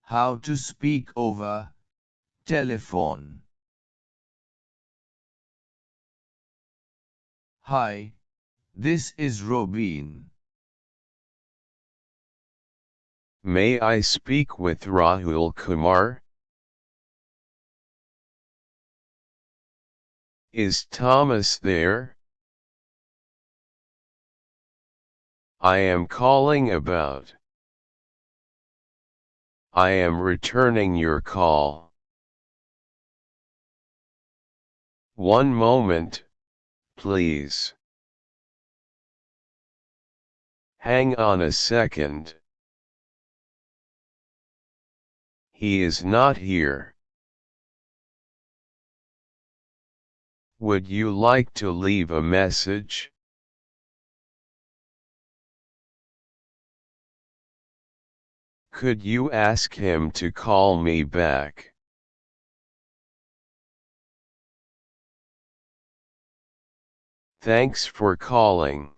How to speak over telephone. Hi, this is Robin. May I speak with Rahul Kumar? Is Thomas there? I am calling about. I am returning your call. One moment, please. Hang on a second. He is not here. Would you like to leave a message? Could you ask him to call me back? Thanks for calling.